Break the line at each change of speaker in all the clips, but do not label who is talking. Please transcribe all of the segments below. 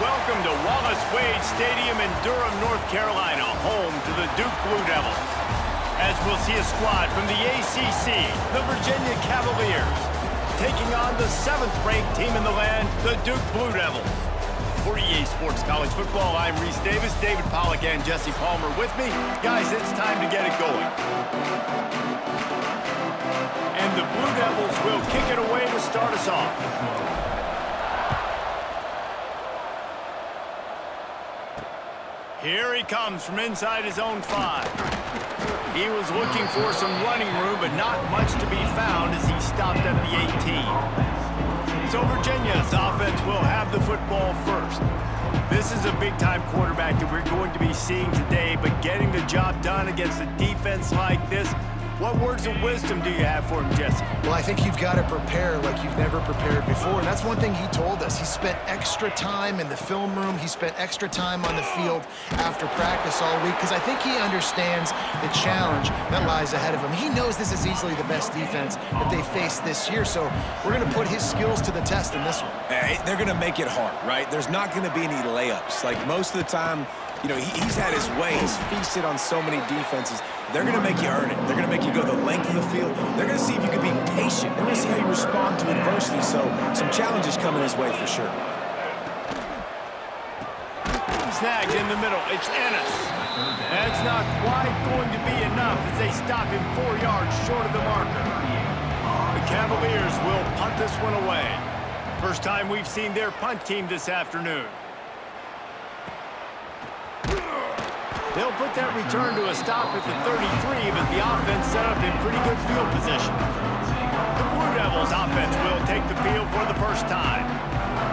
Welcome to Wallace Wade Stadium in Durham, North Carolina, home to the Duke Blue Devils. As we'll see a squad from the ACC, the Virginia Cavaliers, taking on the 7th-ranked team in the land, the Duke Blue Devils. For EA Sports College Football, I'm Reese Davis, David Pollack, and Jesse Palmer with me. Guys, it's time to get it going. And the Blue Devils will kick it away to start us off. Here he comes from inside his own 5. He was looking for some running room, but not much to be found as he stopped at the 18. So Virginia's offense will have the football first. This is a big-time quarterback that we're going to be seeing today, but getting the job done against a defense like this, what words of wisdom do you have for him, Jesse?
Well, I think you've got to prepare like you've never prepared before, and that's one thing he told us. He spent extra time in the film room. He spent extra time on the field after practice all week because I think he understands the challenge that lies ahead of him. He knows this is easily the best defense that they faced this year, so we're going to put his skills to the test in this one.
They're going to make it hard, right? There's not going to be any layups. Like most of the time, you know, he's had his way. He's feasted on so many defenses. They're going to make you earn it. They're going to make you go the length of the field. They're going to see if you can be patient. They're going to see how you respond to adversity. So some challenges coming his way for sure.
Snagged in the middle. It's Ennis. That's not quite going to be enough as they stop him 4 yards short of the marker. The Cavaliers will punt this one away. First time we've seen their punt team this afternoon. They'll put that return to a stop at the 33, but the offense set up in pretty good field position. The Blue Devils offense will take the field for the first time.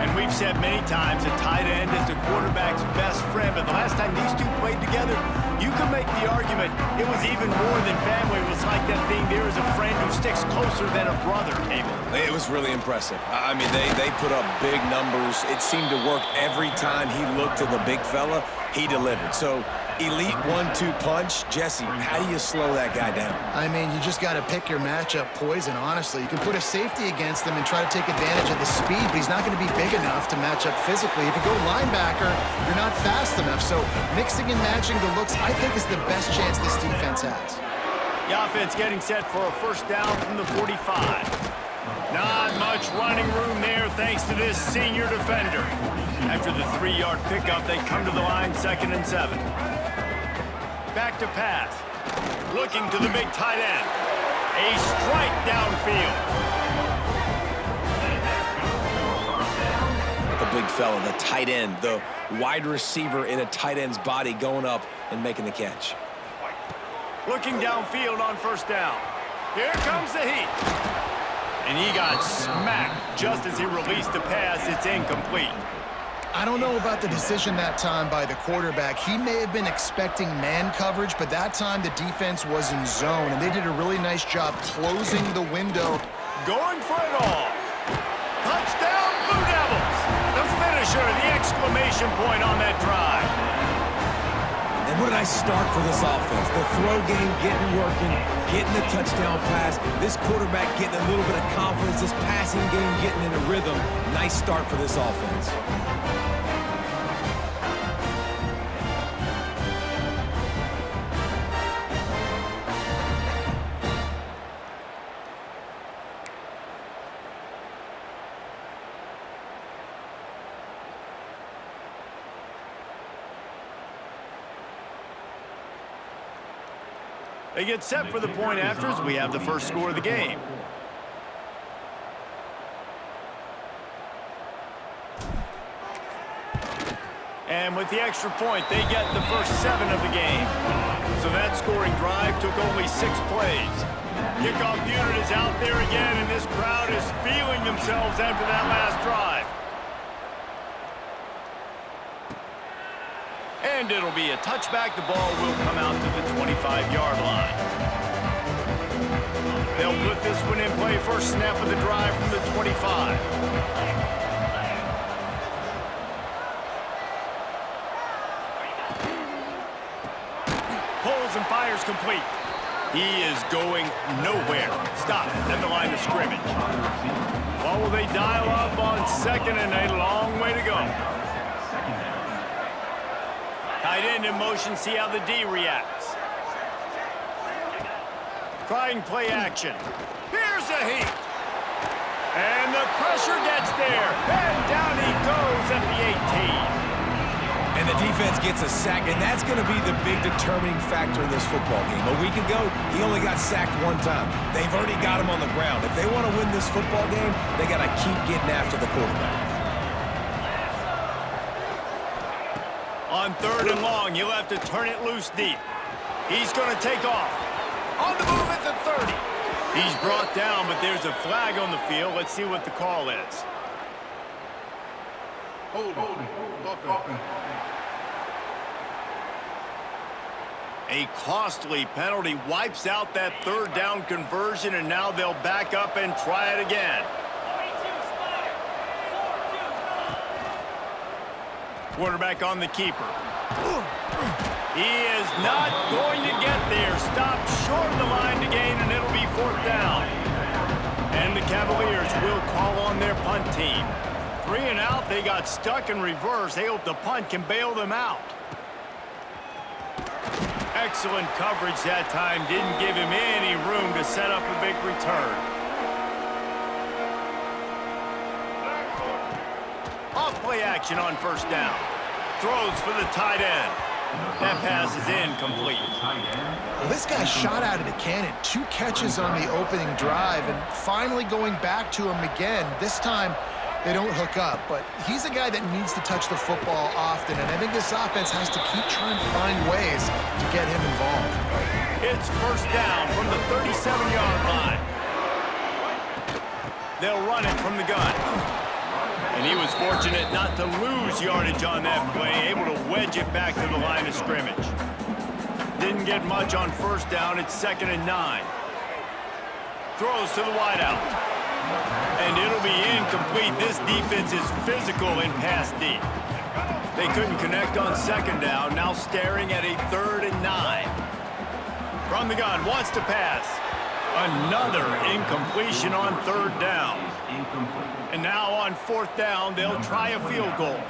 And we've said many times a tight end is the quarterback's best friend, but the last time these two played together, you can make the argument it was even more than family. It was like that thing, there is a friend who sticks closer than a brother, Abel.
It was really impressive. I mean, they put up big numbers. It seemed to work every time he looked to the big fella, he delivered. So, elite 1-2 punch. Jesse, how do you slow that guy down?
I mean, you just got to pick your matchup poison, honestly. You can put a safety against him and try to take advantage of the speed, but he's not going to be big enough to match up physically. If you go linebacker, you're not fast enough. So mixing and matching the looks, I think, is the best chance this defense has.
The offense getting set for a first down from the 45. Not much running room there thanks to this senior defender. After the 3-yard pickup, they come to the line 2nd and 7. Back to pass. Looking to the big tight end. A strike downfield.
The big fella, the tight end, the wide receiver in a tight end's body going up and making the catch.
Looking downfield on first down. Here comes the heat. And he got smacked just as he released the pass. It's incomplete.
I don't know about the decision that time by the quarterback. He may have been expecting man coverage, but that time the defense was in zone, and they did a really nice job closing the window.
Going for it all. Touchdown, Blue Devils. The finisher, the exclamation point on that drive.
And what a nice start for this offense. The throw game getting working, getting the touchdown pass. This quarterback getting a little bit of confidence. This passing game getting in a rhythm. Nice start for this offense.
They get set for the point after as we have the first score of the game. And with the extra point, they get the first 7 of the game. So that scoring drive took only 6 plays. Kickoff unit is out there again, and this crowd is feeling themselves after that last drive. And it'll be a touchback. The ball will come out to the 25-yard line. They'll put this one in play first snap of the drive from the 25. Pulls and fires complete. He is going nowhere. Stop at the line of scrimmage. What will they dial up on 2nd and a long way to go? end in motion, see how the D reacts. Trying play action. Here's a heat. And the pressure gets there. And down he goes at the 18.
And the defense gets a sack, and that's going to be the big determining factor in this football game. A week ago, he only got sacked one time. They've already got him on the ground. If they want to win this football game, they got to keep getting after the quarterback.
On 3rd and long, you'll have to turn it loose deep. He's going to take off. On the move at the 30. He's brought down, but there's a flag on the field. Let's see what the call is. A costly penalty wipes out that 3rd down conversion, and now they'll back up and try it again. Quarterback on the keeper. He is not going to get there. Stopped short of the line to gain, and it'll be 4th down. And the Cavaliers will call on their punt team. 3 and out, they got stuck in reverse. They hope the punt can bail them out. Excellent coverage that time. Didn't give him any room to set up a big return. Off play action on 1st down. Throws for the tight end. That pass is incomplete.
Well, this guy shot out of the cannon. 2 catches on the opening drive, and finally going back to him again. This time, they don't hook up, but he's a guy that needs to touch the football often, and I think this offense has to keep trying to find ways to get him involved.
It's 1st down from the 37-yard line. They'll run it from the gun. And he was fortunate not to lose yardage on that play, able to wedge it back to the line of scrimmage. Didn't get much on 1st down. It's 2nd and 9. Throws to the wideout. And it'll be incomplete. This defense is physical in pass deep. They couldn't connect on 2nd down. Now staring at a 3rd and 9. From the gun, wants to pass. Another incompletion on 3rd down. And now on 4th down, they'll try a field goal.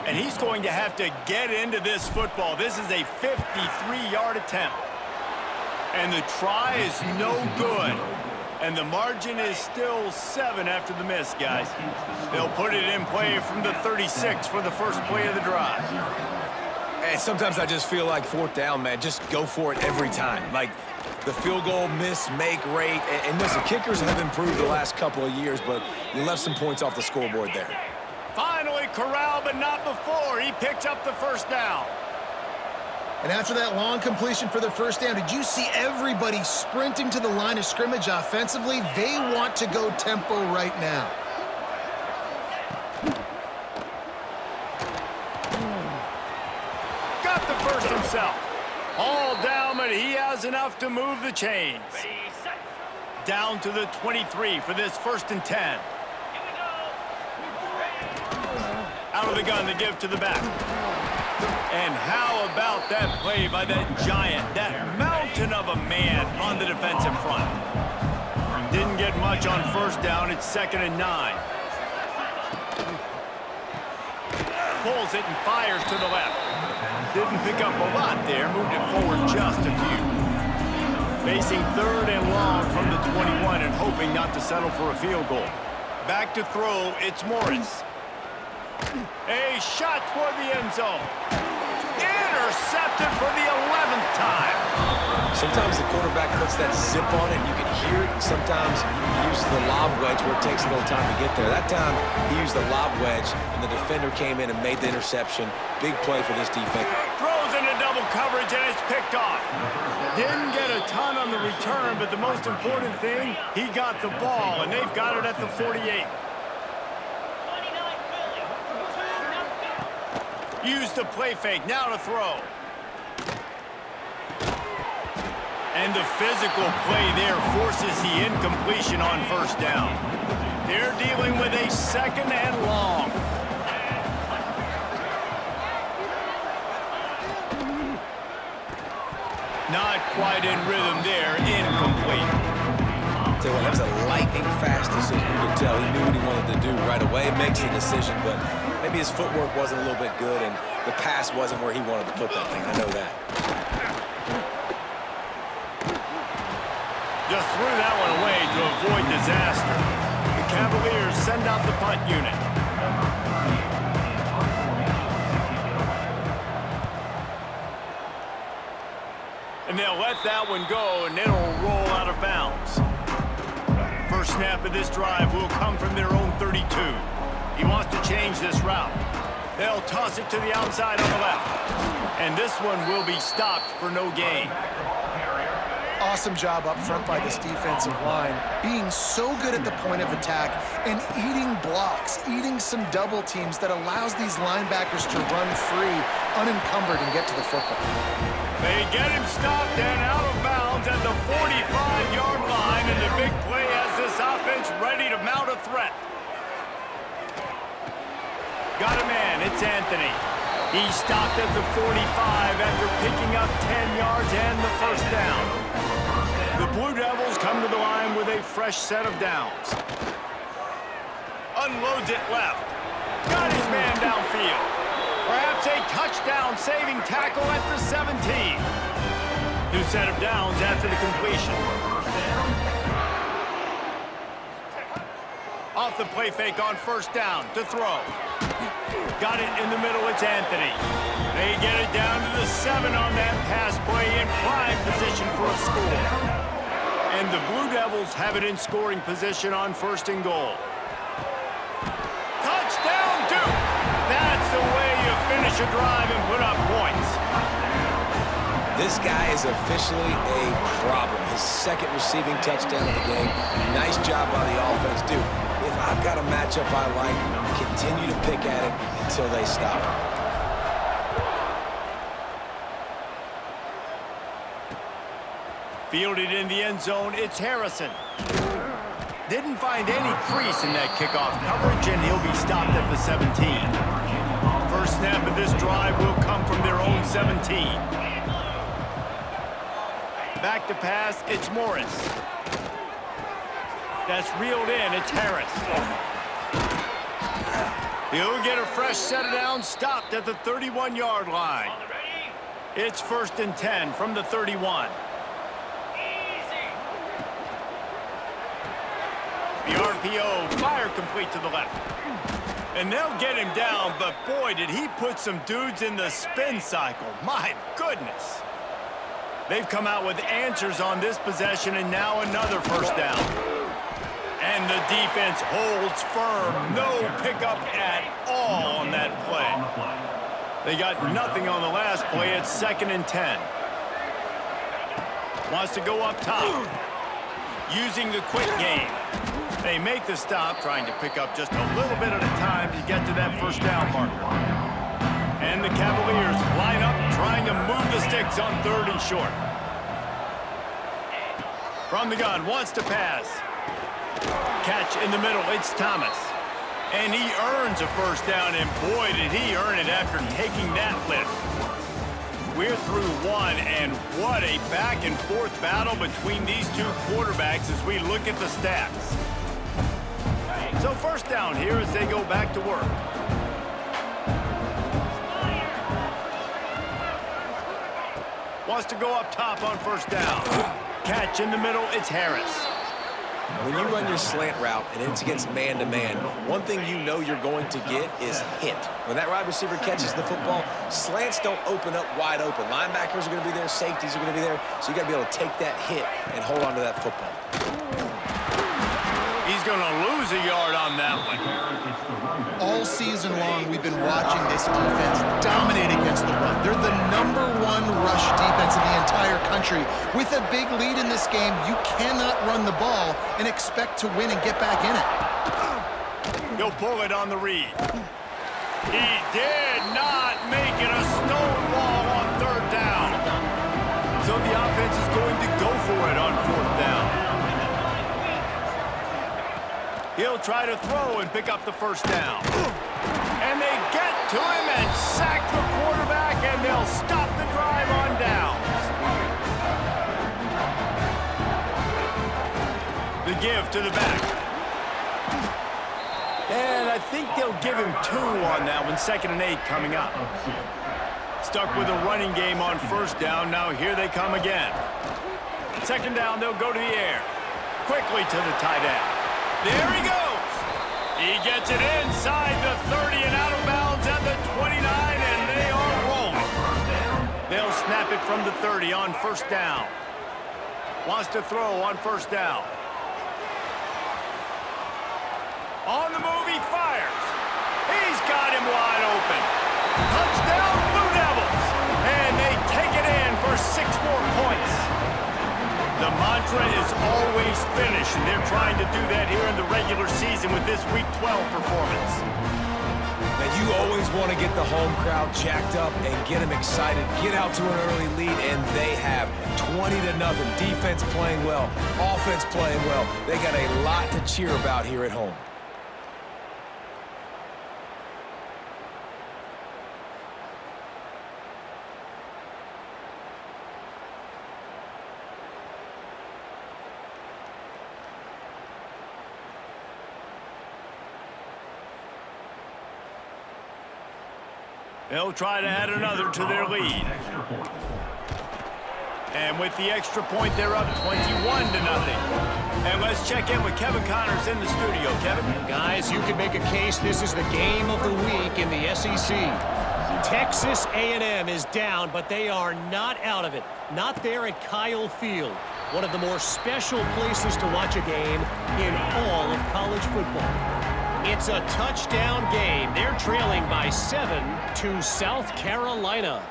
And he's going to have to get into this football. This is a 53-yard attempt. And the try is no good. And the margin is still 7 after the miss, guys. They'll put it in play from the 36 for the first play of the drive.
And sometimes I just feel like 4th down, man, just go for it every time. Like the field goal miss, make rate. And listen, kickers have improved the last couple of years, but you left some points off the scoreboard there.
Finally corralled, but not before. He picks up the 1st down.
And after that long completion for the 1st down, did you see everybody sprinting to the line of scrimmage offensively? They want to go tempo right now.
Got the 1st himself. All down, but he has enough to move the chains. Down to the 23 for this 1st and 10. Out of the gun to give to the back. And how about that play by that giant, that mountain of a man on the defensive front? Didn't get much on 1st down. It's 2nd and 9. Pulls it and fires to the left. Didn't pick up a lot there. Moved it forward just a few. Facing 3rd and long from the 21 and hoping not to settle for a field goal. Back to throw. It's Morris. A shot toward the end zone. Intercepted for the 11th time.
Sometimes the quarterback puts that zip on it, and you can hear it. Sometimes he uses the lob wedge where it takes a little time to get there. That time, he used the lob wedge, and the defender came in and made the interception. Big play for this defense.
Throws into double coverage, and it's picked off. Didn't get a ton on the return, but the most important thing, he got the ball, and they've got it at the 48. Used the play fake, now to throw. And the physical play there forces the incompletion on 1st down. They're dealing with a 2nd and long. Not quite in rhythm there, incomplete.
Tell you what, that was a lightning fast decision. You could tell he knew what he wanted to do right away. Makes the decision, but maybe maybe his footwork wasn't a little bit good and the pass wasn't where he wanted to put that thing. I know that.
Just threw that one away to avoid disaster. The Cavaliers send out the punt unit. And they'll let that one go, and it'll roll out of bounds. First snap of this drive will come from their own 32. He wants to change this route. They'll toss it to the outside on the left. And this one will be stopped for no gain.
Awesome job up front by this defensive line, being so good at the point of attack and eating blocks, eating some double teams that allows these linebackers to run free, unencumbered, and get to the football.
They get him stopped and out of bounds at the 45-yard line, and the big play has this offense ready to mount a threat. Got a man, it's Anthony. He stopped at the 45 after picking up 10 yards and the first down. The Blue Devils come to the line with a fresh set of downs. Unloads it left. Got his man downfield. Perhaps a touchdown-saving tackle at the 17. New set of downs after the completion. Off the play fake on first down to throw. Got it in the middle, it's Anthony. They get it down to the 7 on that pass play in prime position for a score. And the Blue Devils have it in scoring position on first and goal. Touchdown, Duke! That's the way you finish a drive and put up points.
This guy is officially a problem. His second receiving touchdown of the game. Nice job by the offense. Dude, if I've got a matchup I like, continue to pick at it until they stop it.
Fielded in the end zone, it's Harrison. Didn't find any crease in that kickoff coverage, and he'll be stopped at the 17. First snap of this drive will come from their own 17. Back to pass, it's Morris. That's reeled in, it's Harris. He'll get a fresh set of downs, stopped at the 31-yard line. It's first and 10 from the 31. The RPO, fire complete to the left. And they'll get him down, but boy, did he put some dudes in the spin cycle. My goodness. They've come out with answers on this possession, and now another first down. And the defense holds firm. No pickup at all on that play. They got nothing on the last play. It's second and 10. Wants to go up top. Using the quick game. They make the stop, trying to pick up just a little bit at a time to get to that first down marker. And the Cavaliers line up, trying to move the sticks on third and short. From the gun, wants to pass. Catch in the middle, it's Thomas. And he earns a first down, and boy, did he earn it after taking that lift. We're through one, and what a back-and-forth battle between these two quarterbacks as we look at the stats. So first down here as they go back to work. Wants to go up top on first down. Catch in the middle, it's Harris.
When you run your slant route and it's against man-to-man, one thing you know you're going to get is hit. When that wide receiver catches the football, slants don't open up wide open. Linebackers are going to be there, safeties are going to be there, so you got to be able to take that hit and hold on to that football.
He's going to lose a yard on that one.
All season long, we've been watching this defense dominate against the run. They're the #1 rush defense in the entire country. With a big lead in this game, you cannot run the ball and expect to win and get back in it.
He'll pull it on the read. He did not make it a stonewall on third down. So the offense is going to go for it on fourth down. He'll try to throw and pick up the first down. And they get to him and sack the quarterback, and they'll stop the drive on downs. The give to the back. And I think they'll give him 2 on that one. 2nd and 8 coming up. Stuck with a running game on 1st down. Now here they come again. 2nd down, they'll go to the air. Quickly to the tight end. There he goes. He gets it inside the 30 and out of bounds at the 29, and they are rolling. They'll snap it from the 30 on 1st down. Wants to throw on 1st down. On the move, he fires. He's got him wide open. Touchdown, Blue Devils. And they take it in for 6 more points. The mantra is always finish, and they're trying to do that here in the regular season with this Week 12 performance.
Now, you always want to get the home crowd jacked up and get them excited. Get out to an early lead, and they have 20-0. Defense playing well, offense playing well. They got a lot to cheer about here at home.
They'll try to add another to their lead. And with the extra point, they're up 21-0. And let's check in with Kevin Connors in the studio. Kevin?
Guys, you can make a case this is the game of the week in the SEC. Texas A&M is down, but they are not out of it. Not there at Kyle Field, one of the more special places to watch a game in all of college football. It's a touchdown game. They're trailing by 7 to South Carolina.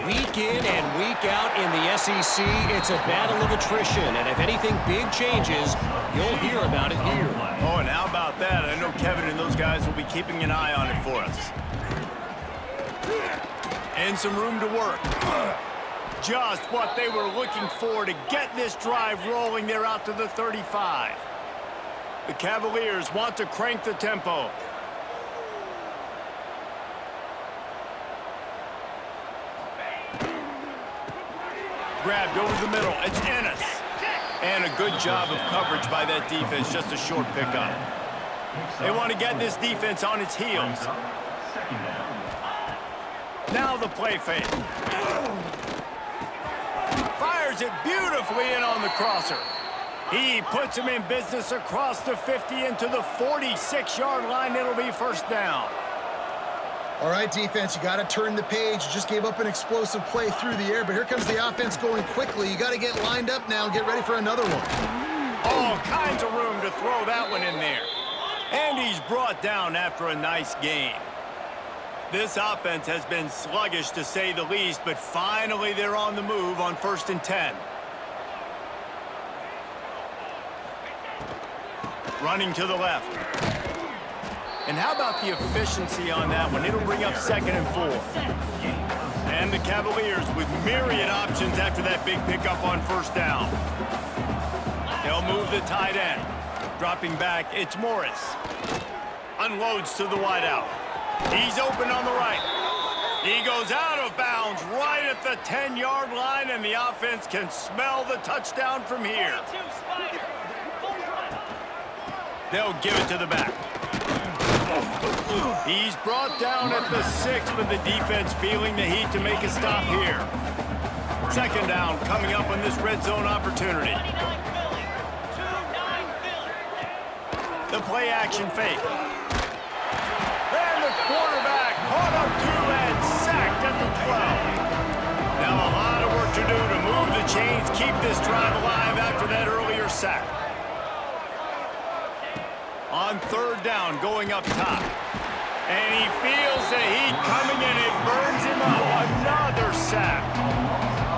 Week in and week out in the SEC, it's a battle of attrition. And if anything big changes, you'll hear about it here.
Oh, and how about that? I know Kevin and those guys will be keeping an eye on it for us. And some room to work. Just what they were looking for to get this drive rolling. They're out to the 35. The Cavaliers want to crank the tempo. Grabbed over the middle. It's Ennis. And a good job of coverage by that defense. Just a short pickup. They want to get this defense on its heels. Now the play fake. Fires it beautifully in on the crosser. He puts him in business across the 50 into the 46-yard line. It'll be 1st down.
All right, defense, you got to turn the page. You just gave up an explosive play through the air, but here comes the offense going quickly. You got to get lined up now and get ready for another one.
All kinds of room to throw that one in there. And he's brought down after a nice gain. This offense has been sluggish to say the least, but finally they're on the move on 1st and 10. Running to the left. And how about the efficiency on that one? It'll bring up 2nd and 4. And the Cavaliers with myriad options after that big pickup on 1st down. They'll move the tight end. Dropping back, it's Morris. Unloads to the wideout. He's open on the right. He goes out of bounds right at the 10-yard line, and the offense can smell the touchdown from here. They'll give it to the back. He's brought down at the 6, but the defense feeling the heat to make a stop here. 2nd down coming up on this red zone opportunity. The play action fake. And the quarterback caught up to and sacked at the 12. Now a lot of work to do to move the chains, keep this drive alive after that earlier sack. On 3rd down, going up top. And he feels the heat coming and it burns him up. Another sack.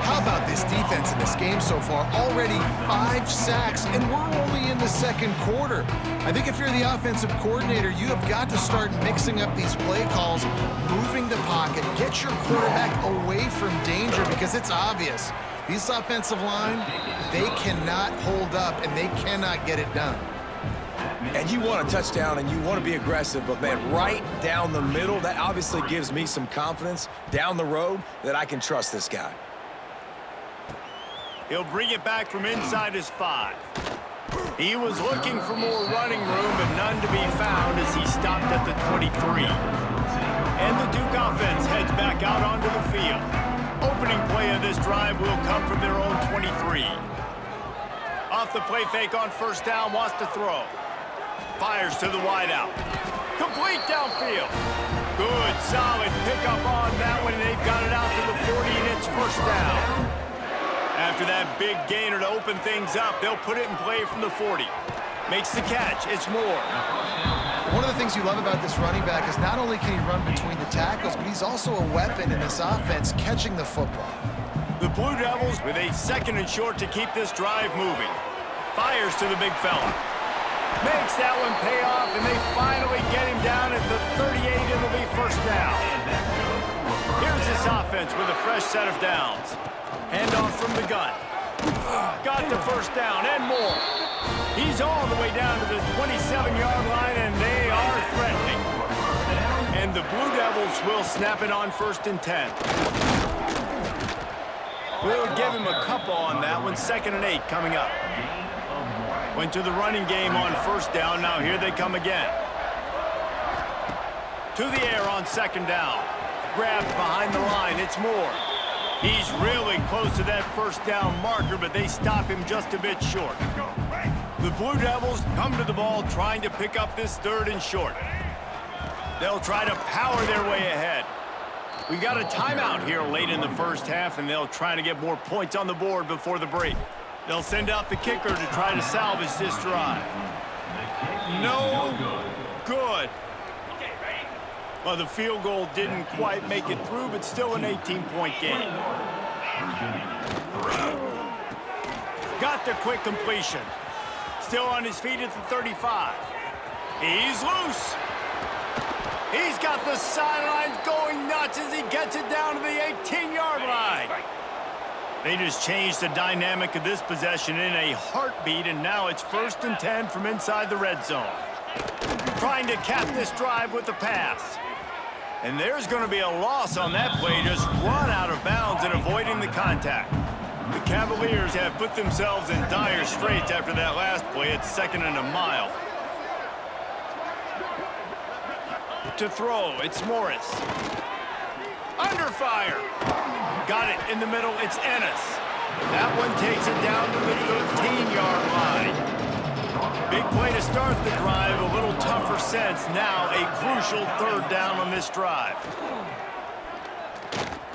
How about this defense in this game so far? Already 5 sacks, and we're only in the 2nd quarter. I think if you're the offensive coordinator, you have got to start mixing up these play calls, moving the pocket, get your quarterback away from danger, because it's obvious. These offensive line, they cannot hold up, and they cannot get it done.
And you want a touchdown and you want to be aggressive, but man, right down the middle, that obviously gives me some confidence down the road that I can trust this guy.
He'll bring it back from inside his 5. He was looking for more running room, but none to be found as he stopped at the 23. And the Duke offense heads back out onto the field. Opening play of this drive will come from their own 23. Off the play fake on first down, wants to throw. Fires to the wideout. Complete downfield. Good, solid pickup on that one, and they've got it out to the 40, and it's first down. After that big gainer to open things up, they'll put it in play from the 40. Makes the catch. It's Moore.
One of the things you love about this running back is not only can he run between the tackles, but he's also a weapon in this offense catching the football.
The Blue Devils with a 2nd and short to keep this drive moving. Fires to the big fella. Makes that one pay off, and they finally get him down at the 38. It'll be first down. Here's this offense with a fresh set of downs. Handoff from the gun. Got the first down and more. He's all the way down to the 27-yard line, and they are threatening. And the Blue Devils will snap it on 1st and 10. We'll give him a couple on that one. 2nd and 8 coming up. Went to the running game on first down. Now here they come again. To the air on 2nd down. Grabbed behind the line. It's Moore. He's really close to that first down marker, but they stop him just a bit short. The Blue Devils come to the ball trying to pick up this 3rd and short. They'll try to power their way ahead. We got a timeout here late in the first half, and they'll try to get more points on the board before the break. They'll send out the kicker to try to salvage this drive. No good. Well, the field goal didn't quite make it through, but still an 18-point game. Got the quick completion. Still on his feet at the 35. He's loose. He's got the sidelines going nuts as he gets it down to the 18-yard line. They just changed the dynamic of this possession in a heartbeat, and now it's 1st and 10 from inside the red zone. Trying to cap this drive with the pass. And there's going to be a loss on that play, just run out of bounds and avoiding the contact. The Cavaliers have put themselves in dire straits after that last play. It's 2nd and a mile. To throw, it's Morris. Under fire. Got it in the middle, it's Ennis. That one takes it down to the 13-yard line. Big play to start the drive, a little tougher sense. Now a crucial 3rd down on this drive.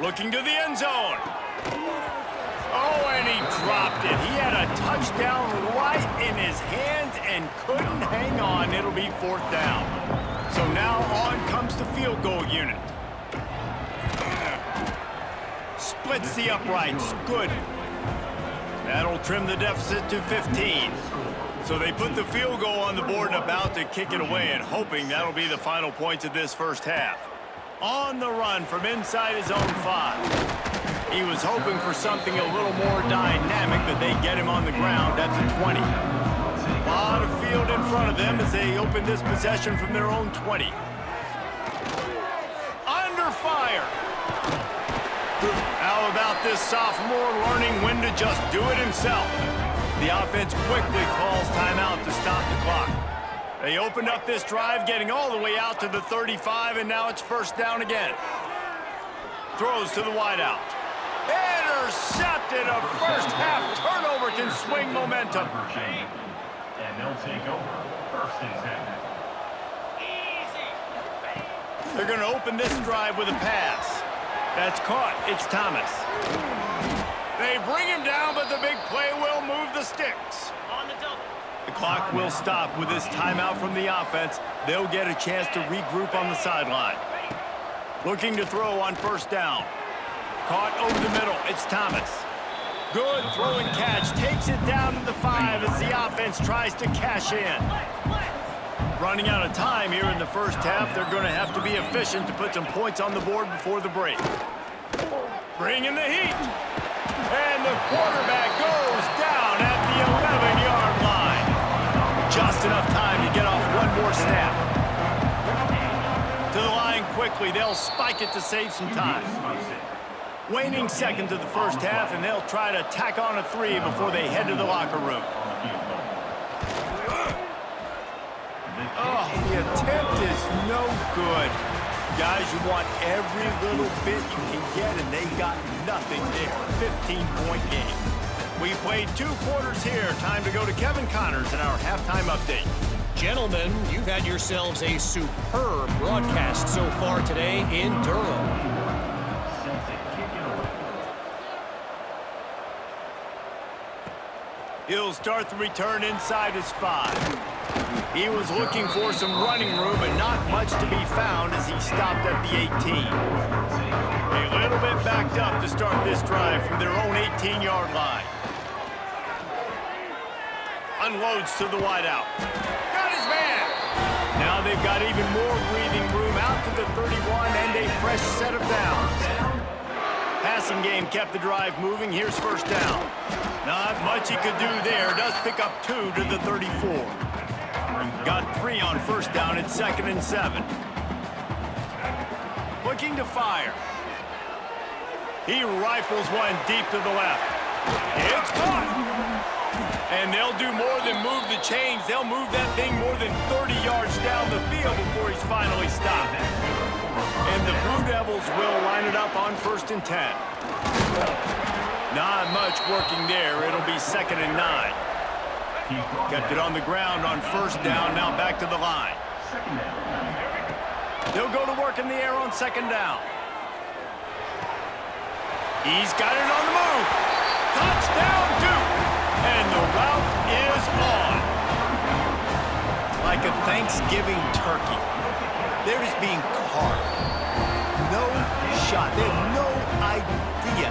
Looking to the end zone. Oh, and he dropped it. He had a touchdown right in his hands and couldn't hang on. It'll be 4th down. So now on comes the field goal unit. Splits the uprights. Good. That'll trim the deficit to 15. So they put the field goal on the board and about to kick it away, and hoping that'll be the final points of this first half. On the run from inside his own 5. He was hoping for something a little more dynamic, but they get him on the ground at the 20. A lot of field in front of them as they open this possession from their own 20. Under fire. How about this sophomore learning when to just do it himself? The offense quickly calls timeout to stop the clock. They opened up this drive, getting all the way out to the 35, and now it's 1st down again. Throws to the wideout. Intercepted. A first half turnover can swing momentum.
And they'll take over 1st and 10.
They're going to open this drive with a pass. That's caught. It's Thomas. They bring him down, but the big play will move the sticks.
On the double.
The clock will stop with this timeout from the offense. They'll get a chance to regroup on the sideline. Looking to throw on 1st down. Caught over the middle. It's Thomas. Good throw and catch. Takes it down to the 5 as the offense tries to cash in. Running out of time here in the first half. They're going to have to be efficient to put some points on the board before the break. Bring in the heat. And the quarterback goes down at the 11-yard line. Just enough time to get off one more snap. To the line quickly. They'll spike it to save some time. Waning seconds of the first half, and they'll try to tack on a 3 before they head to the locker room. The attempt is no good. Guys, you want every little bit you can get, and they got nothing there. 15-point game. We played 2 quarters here. Time to go to Kevin Connors in our halftime update.
Gentlemen, you've had yourselves a superb broadcast so far today in Durham.
Set to kick it away.
He'll start the return inside his 5. He was looking for some running room, but not much to be found as he stopped at the 18. A little bit backed up to start this drive from their own 18-yard line. Unloads to the wideout. Got his man! Now they've got even more breathing room out to the 31 and a fresh set of downs. Passing game kept the drive moving. Here's first down. Not much he could do there. Does pick up 2 to the 34. Got 3 on first down at 2nd and 7. Looking to fire. He rifles one deep to the left. It's caught. And they'll do more than move the chains. They'll move that thing more than 30 yards down the field before he's finally stopped. And the Blue Devils will line it up on 1st and 10. Not much working there. It'll be 2nd and 9. Kept it on the ground on first down. Now back to the line. They'll go to work in the air on 2nd down. He's got it on the move. Touchdown, Duke. And the route is on. Like a Thanksgiving turkey. They're just being carved. No shot. They have no idea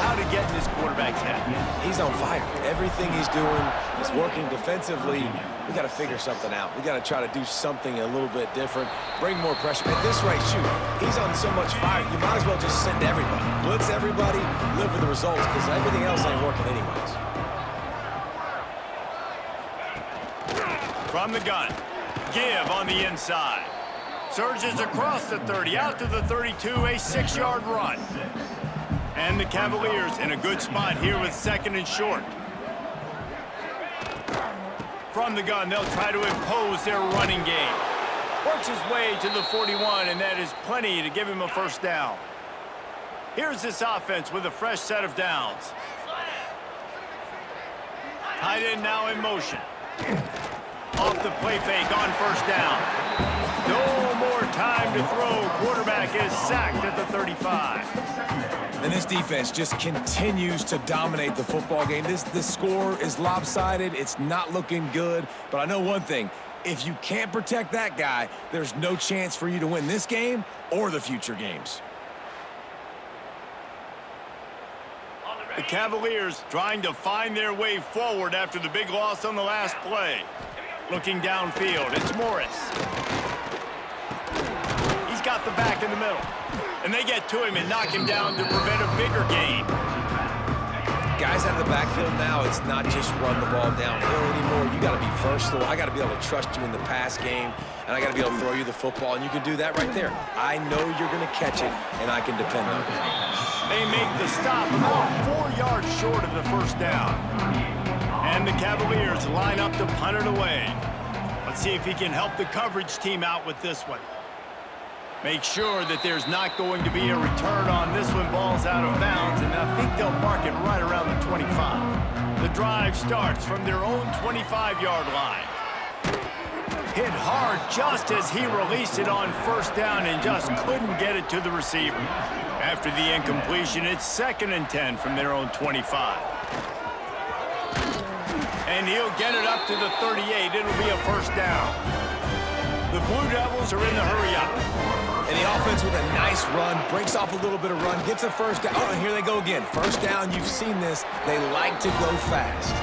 how to get in this quarterback's head.
He's on fire. Everything he's doing is working defensively. We got to figure something out. We got to try to do something a little bit different. Bring more pressure. At this rate, shoot, he's on so much fire. You might as well just send everybody. Blitz everybody, live with the results, because everything else ain't working anyways.
From the gun. Give on the inside. Surges across the 30, out to the 32, a 6-yard run. And the Cavaliers in a good spot here with 2nd and short. From the gun, they'll try to impose their running game. Works his way to the 41, and that is plenty to give him a first down. Here's this offense with a fresh set of downs. Tight end now in motion. Off the play fake on first down. No more time to throw. Quarterback is sacked at the 35.
And this defense just continues to dominate the football game. This score is lopsided. It's not looking good. But I know one thing. If you can't protect that guy, there's no chance for you to win this game or the future games.
The Cavaliers trying to find their way forward after the big loss on the last play. Looking downfield, it's Morris. He's got the back in the middle. And they get to him and knock him down to prevent a bigger gain.
Guys out of the backfield now, it's not just run the ball downhill anymore. You got to be versatile. I got to be able to trust you in the pass game, and I got to be able to throw you the football, and you can do that right there. I know you're going to catch it, and I can depend on it.
They make the stop about 4 yards short of the first down. And the Cavaliers line up to punt it away. Let's see if he can help the coverage team out with this one. Make sure that there's not going to be a return on this one. Ball's out of bounds, and I think they'll mark it right around the 25. The drive starts from their own 25-yard line. Hit hard just as he released it on first down and just couldn't get it to the receiver. After the incompletion, it's 2nd and 10 from their own 25. And he'll get it up to the 38. It'll be a first down. The Blue Devils are in the hurry-up.
And the offense with a nice run, breaks off a little bit of run, gets a first down. Oh, and here they go again. First down, you've seen this. They like to go fast.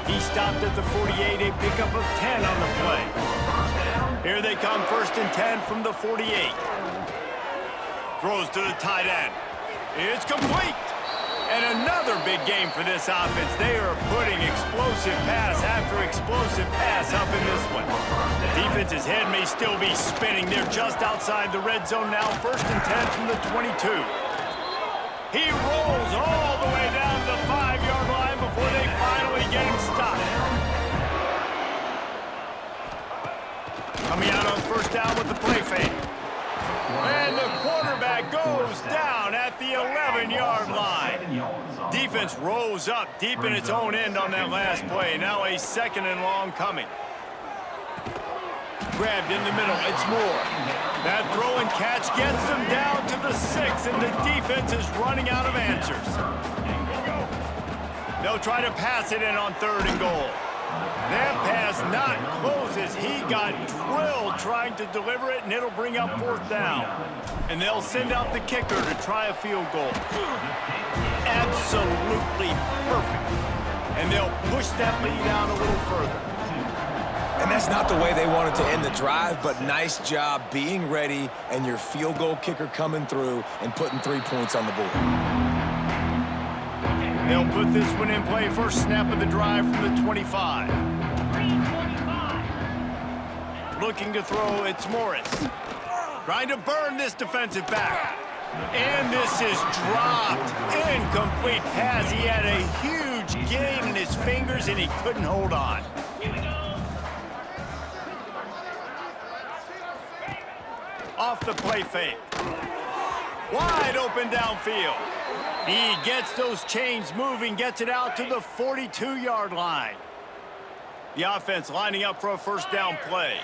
He stopped at the 48, a pickup of 10 on the play. Here they come, 1st and 10 from the 48. Throws to the tight end. It's complete. And another big game for this offense. They are putting explosive pass after explosive pass up in this one. The defense's head may still be spinning. They're just outside the red zone now. 1st and 10 from the 22. He rolls all the way down the 5-yard line before they finally get him stopped. Coming out first down with the play fake. And the quarterback goes down at the 11-yard line. Defense rose up deep in its own end on that last play. Now a 2nd and long coming. Grabbed in the middle, it's Moore. That throw and catch gets them down to the 6, and the defense is running out of answers. They'll try to pass it in on 3rd and goal. That pass not close as he got drilled trying to deliver it, and it'll bring up 4th down. And they'll send out the kicker to try a field goal. Absolutely perfect. And they'll push that lead out a little further.
And that's not the way they wanted to end the drive, but nice job being ready and your field goal kicker coming through and putting 3 points on the board.
They'll put this one in play. First snap of the drive from the 25. Looking to throw, it's Morris. Trying to burn this defensive back. And this is dropped. Incomplete pass. He had a huge gain in his fingers, and he couldn't hold on. Off the play fake. Wide open downfield. He gets those chains moving, gets it out to the 42-yard line. The offense lining up for a first down play.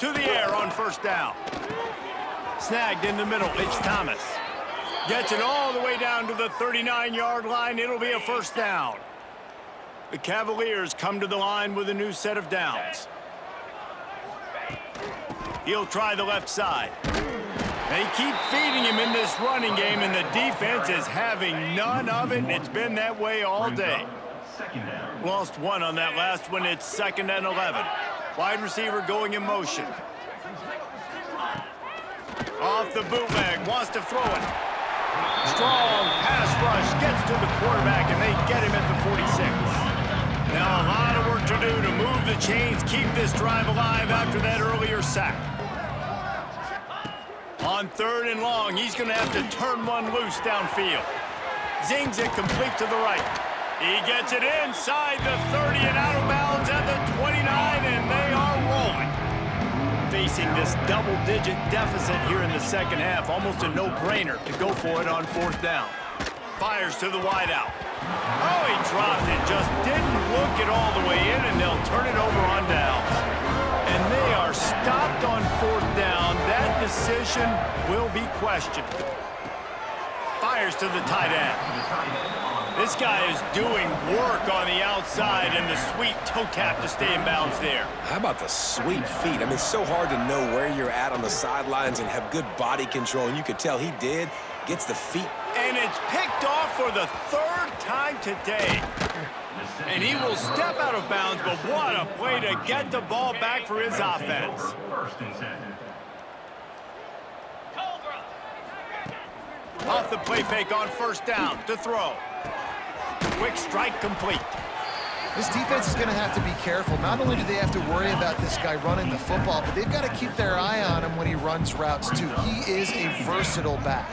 To the air on first down. Snagged in the middle, it's Thomas. Gets it all the way down to the 39-yard line. It'll be a first down. The Cavaliers come to the line with a new set of downs. He'll try the left side. They keep feeding him in this running game, and the defense is having none of it, and it's been that way all day. Lost one on that last one. It's 2nd and 11. Wide receiver going in motion. Off the bootleg, wants to throw it. Strong pass rush, gets to the quarterback, and they get him at the 46. Now a lot of work to do to move the chains, keep this drive alive after that earlier sack. On 3rd and long, he's going to have to turn one loose downfield. Zings it complete to the right. He gets it inside the 30 and out of bounds at the 29, and they are rolling. Facing this double-digit deficit here in the second half, almost a no-brainer to go for it on 4th down. Fires to the wideout. Oh, he dropped it, just didn't look it all the way in, and they'll turn it over on downs. And they are stopped on 4th down. That decision will be questioned. Fires to the tight end. This guy is doing work on the outside, and the sweet toe tap to stay in bounds there.
How about the sweet feet? I mean, it's so hard to know where you're at on the sidelines and have good body control, and you could tell he did. Gets the feet.
And it's picked off for the 3rd time today. And he will step out of bounds, but what a play to get the ball back for his offense. Off the play fake on first down to throw. Quick strike complete.
This defense is going to have to be careful. Not only do they have to worry about this guy running the football, but they've got to keep their eye on him when he runs routes too. He is a versatile back.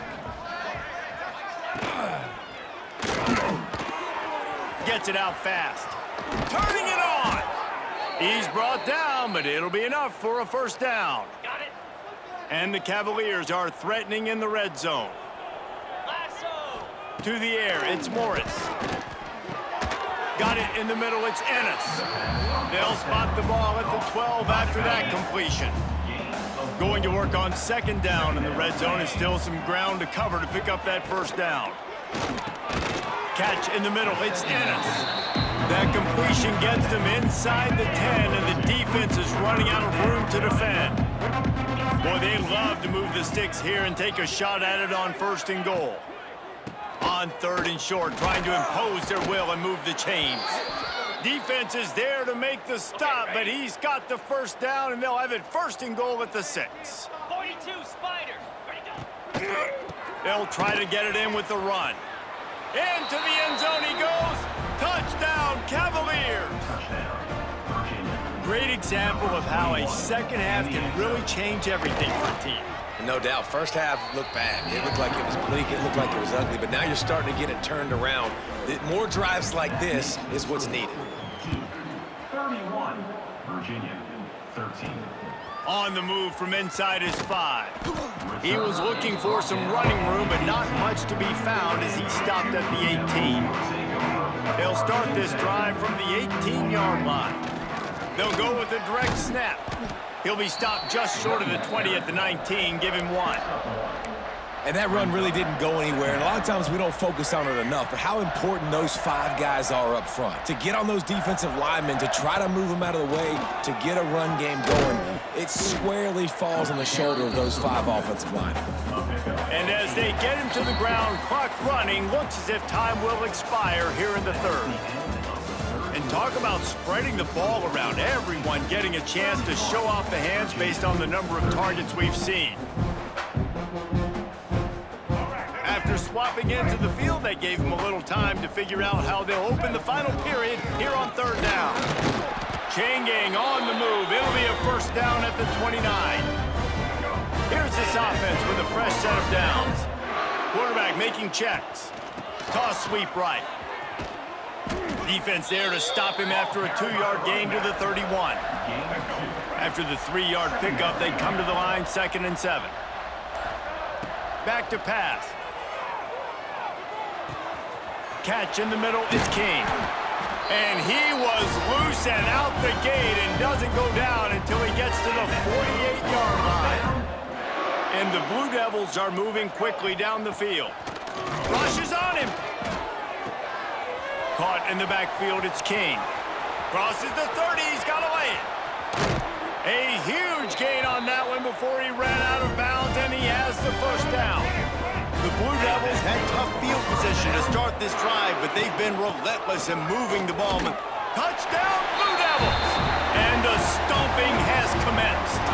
Gets it out fast. Turning it on. He's brought down, but it'll be enough for a first down.
Got it.
And the Cavaliers are threatening in the red zone.
Lasso.
To the air, it's Morris. Got it in the middle, it's Ennis. They'll spot the ball at the 12 after that completion. Going to work on 2nd down in the red zone, and still some ground to cover to pick up that first down. Catch in the middle, it's Ennis. That completion gets them inside the 10, and the defense is running out of room to defend. Boy, they love to move the sticks here and take a shot at it on 1st and goal. On 3rd and short, trying to impose their will and move the chains. Defense is there to make the stop, but he's got the first down, and they'll have it 1st and goal at the 6.
42, Spider. Ready, go.
They'll try to get it in with the run. Into the end zone he goes. Touchdown, Cavaliers. Great example of how a second half can really change everything for a team.
No doubt. First half looked bad. It looked like it was bleak. It looked like it was ugly. But now you're starting to get it turned around. More drives like this is what's needed.
31, Virginia, 13.
On the move from inside his 5. He was looking for some running room, but not much to be found as he stopped at the 18. They'll start this drive from the 18-yard line. They'll go with a direct snap. He'll be stopped just short of the 20 at the 19, give him 1.
And that run really didn't go anywhere. And a lot of times we don't focus on it enough, but how important those 5 guys are up front. To get on those defensive linemen, to try to move them out of the way, to get a run game going, it squarely falls on the shoulder of those 5 offensive linemen.
And as they get him to the ground, clock running, looks as if time will expire here in the 3rd. And talk about spreading the ball around, everyone getting a chance to show off the hands based on the number of targets we've seen. After swapping into the field, they gave him a little time to figure out how they'll open the final period here on 3rd down. Chain gang on the move. It'll be a first down at the 29. Here's this offense with a fresh set of downs. Quarterback making checks. Toss sweep right. Defense there to stop him after a 2-yard gain to the 31. After the 3-yard pickup, they come to the line, 2nd and 7. Back to pass. Catch in the middle, it's King. And he was loose and out the gate and doesn't go down until he gets to the 48-yard line. And the Blue Devils are moving quickly down the field. Rushes on him. Caught in the backfield, it's King. Crosses the 30, he's got to lay it. A huge gain on that one before he ran out of bounds, and he has the first down. The Blue Devils had tough field position to start this drive, but they've been relentless in moving the ball. Touchdown, Blue Devils! And the stomping has commenced.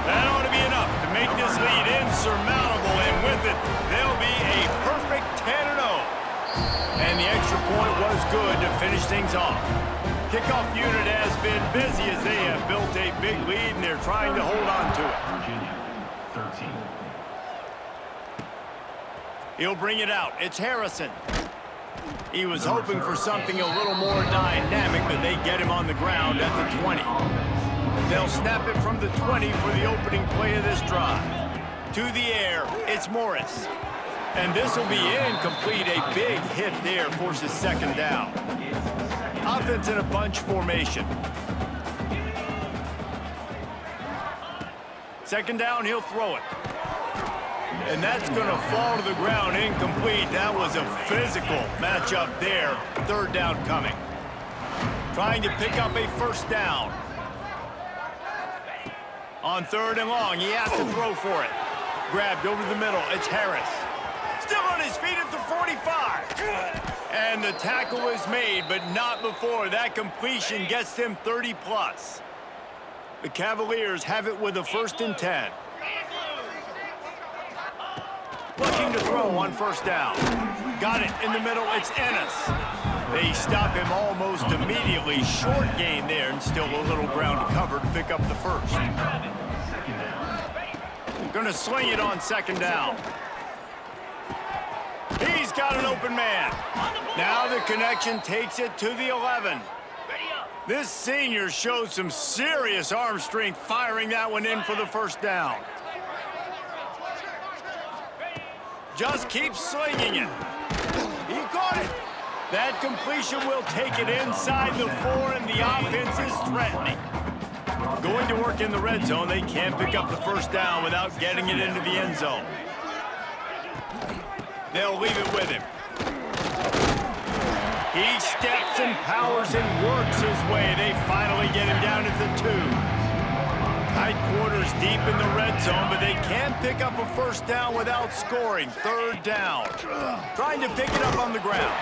That ought to be enough to make this lead insurmountable, and with it, they'll be a perfect 10-0. And the extra point was good to finish things off. Kickoff unit has been busy as they have built a big lead, and they're trying to hold on to it.
Virginia, 13.
He'll bring it out. It's Harrison. He was hoping for something a little more dynamic, but they get him on the ground at the 20. They'll snap it from the 20 for the opening play of this drive. To the air, it's Morris. And this will be incomplete. A big hit there forces 2nd down. Offense in a bunch formation. 2nd down, he'll throw it. And that's going to fall to the ground incomplete. That was a physical matchup there. 3rd down coming. Trying to pick up a first down. On 3rd and long, he has to throw for it. Grabbed over the middle, it's Harris. Still on his feet at the 45. And the tackle is made, but not before that completion gets them 30+. The Cavaliers have it with a 1st and 10. Looking to throw on 1st down. Got it in the middle, it's Ennis. They stop him almost immediately. Short gain there, and still a little ground to cover to pick up the 1st. Gonna sling it on 2nd down. He's got an open man. Now the connection takes it to the 11. This senior shows some serious arm strength firing that one in for the 1st down. Just keep slinging it. He caught it. That completion will take it inside the 4, and the offense is threatening. Going to work in the red zone, they can't pick up the 1st down without getting it into the end zone. They'll leave it with him. He steps and powers and works his way. They finally get him down at the 2. Tight quarters deep in the red zone, but they can't pick up a 1st down without scoring. 3rd down. Trying to pick it up on the ground.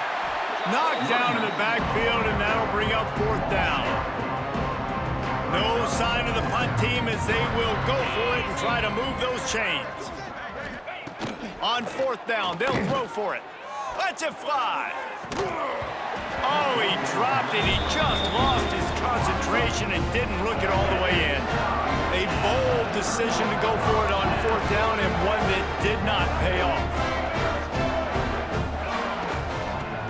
Knocked down in the backfield, and that'll bring up 4th down. No sign of the punt team as they will go for it and try to move those chains. On 4th down, they'll throw for it. Lets it fly. Oh, he dropped it. He just lost his concentration and didn't look it all the way in. A bold decision to go for it on 4th down, and one that did not pay off.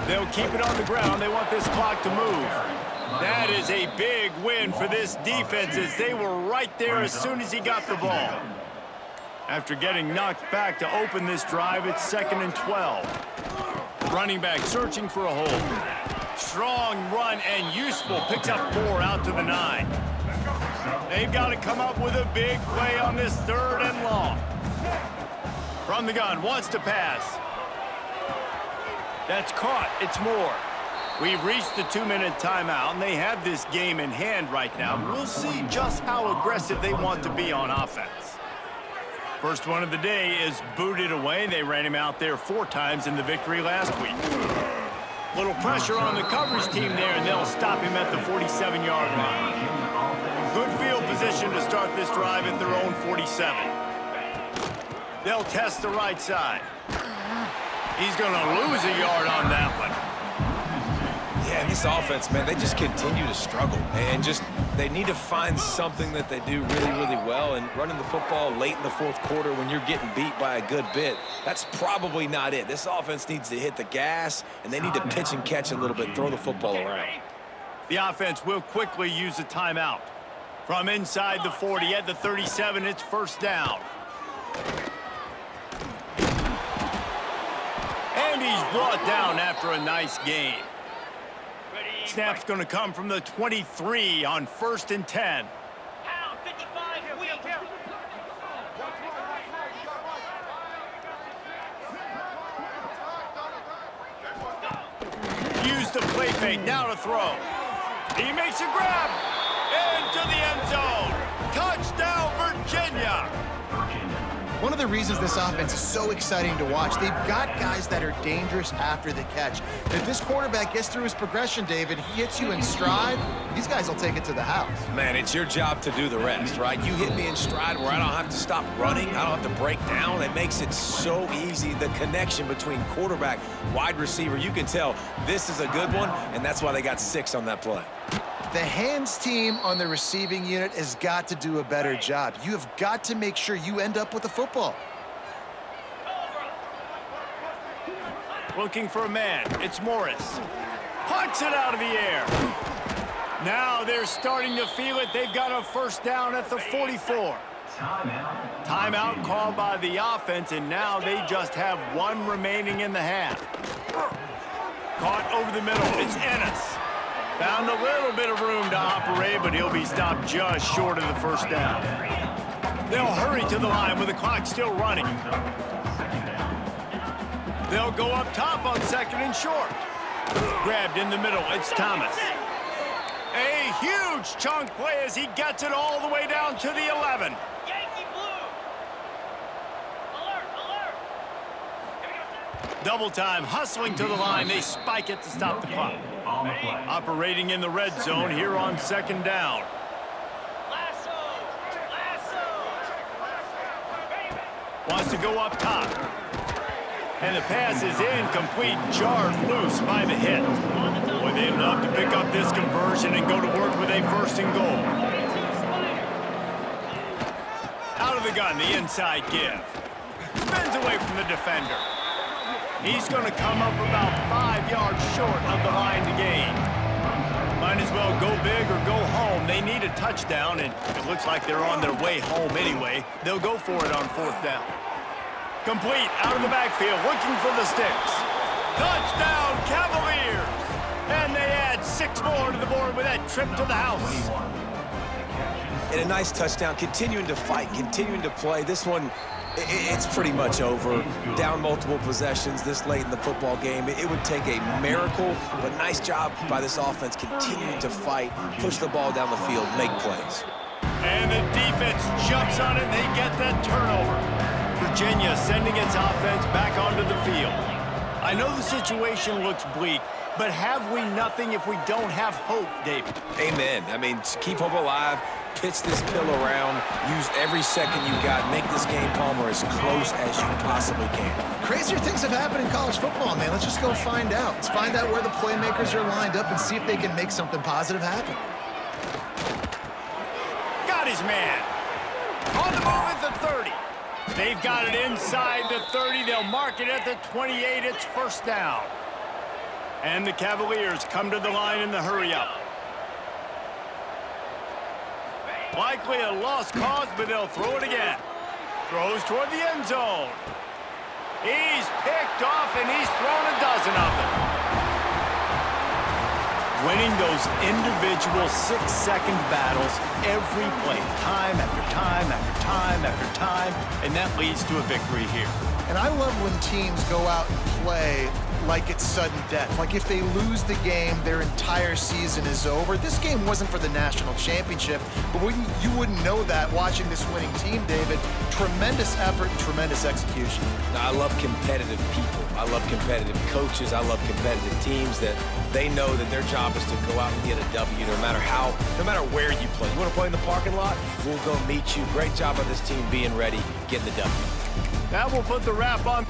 They'll keep it on the ground. They want this clock to move. That is a big win for this defense as they were right there as soon as he got the ball. After getting knocked back to open this drive, it's 2nd and 12. Running back searching for a hole. Strong run and useful. Picks up 4 out to the 9. They've got to come up with a big play on this 3rd and long. From the gun, wants to pass. That's caught. It's Moore. We've reached the 2-minute timeout, and they have this game in hand right now. We'll see just how aggressive they want to be on offense. First one of the day is booted away. They ran him out there 4 times in the victory last week. Little pressure on the coverage team there, and they'll stop him at the 47-yard line. Good field position to start this drive at their own 47. They'll test the right side. He's going to lose a yard on that one.
Yeah, and this offense, man, they just continue to struggle. And they need to find something that they do really, really well. And running the football late in the 4th quarter when you're getting beat by a good bit, that's probably not it. This offense needs to hit the gas, and they need to pitch and catch a little bit, throw the football around.
The offense will quickly use a timeout. From inside the 40 at the 37, it's 1st down. And he's brought down after a nice gain. Snap's going to come from the 23 on 1st and 10. Use the play fake, now to throw. He makes a grab. Into the end zone. Touchdown, Virginia.
One of the reasons this offense is so exciting to watch, they've got guys that are dangerous after the catch. If this quarterback gets through his progression, David, he hits you in stride, these guys will take it to the house.
Man, it's your job to do the rest, right? You hit me in stride where I don't have to stop running. I don't have to break down. It makes it so easy. The connection between quarterback, wide receiver, you can tell this is a good one, and that's why they got 6 on that play.
The hands team on the receiving unit has got to do a better job. You have got to make sure you end up with the football.
Looking for a man. It's Morris. Punts it out of the air. Now they're starting to feel it. They've got a 1st down at the 44. Timeout called by the offense, and now they just have 1 remaining in the half. Caught over the middle. It's Ennis. Found a little bit of room to operate, but he'll be stopped just short of the 1st down. They'll hurry to the line with the clock still running. They'll go up top on 2nd and short. Grabbed in the middle, it's Thomas. A huge chunk play as he gets it all the way down to the 11. Double time, hustling to the line. They spike it to stop the clock. Operating in the red zone here on 2nd down. Wants to go up top. And the pass is incomplete, jarred loose by the hit. Boy, they'd love to pick up this conversion and go to work with a 1st and goal. Out of the gun, the inside give. Spins away from the defender. He's going to come up about 5 yards short of the line to gain. Might as well go big or go home. They need a touchdown, and it looks like they're on their way home anyway. They'll go for it on 4th down. Complete, out of the backfield, looking for the sticks. Touchdown, Cavaliers! And they add 6 more to the board with that trip to the house.
And a nice touchdown, continuing to fight, continuing to play. This one, it's pretty much over. Down multiple possessions this late in the football game. It would take a miracle, but nice job by this offense continuing to fight, push the ball down the field, make plays.
And the defense jumps on it, and they get that turnover. Virginia sending its offense back onto the field. I know the situation looks bleak, but have we nothing if we don't have hope, David?
Amen. I mean, keep hope alive. Pitch this pill around, use every second you got, make this game, Palmer, as close as you possibly can.
Crazier things have happened in college football, man. Let's just go find out. Let's find out where the playmakers are lined up and see if they can make something positive happen.
Got his man. On the move at the 30. They've got it inside the 30. They'll mark it at the 28. It's 1st down. And the Cavaliers come to the line in the hurry-up. Likely a lost cause, but they'll throw it again. Throws toward the end zone. He's picked off, and he's thrown a dozen of them. Winning those individual 6-second battles every play, time after time after time after time, and that leads to a victory here.
And I love when teams go out and play like it's sudden death. Like if they lose the game, their entire season is over. This game wasn't for the national championship, but you wouldn't know that watching this winning team, David. Tremendous effort, tremendous execution.
Now, I love competitive people. I love competitive coaches. I love competitive teams that they know that their job is to go out and get a W no matter where you play. You want to play in the parking lot? We'll go meet you. Great job by this team being ready, getting the W.
That will put the wrap on.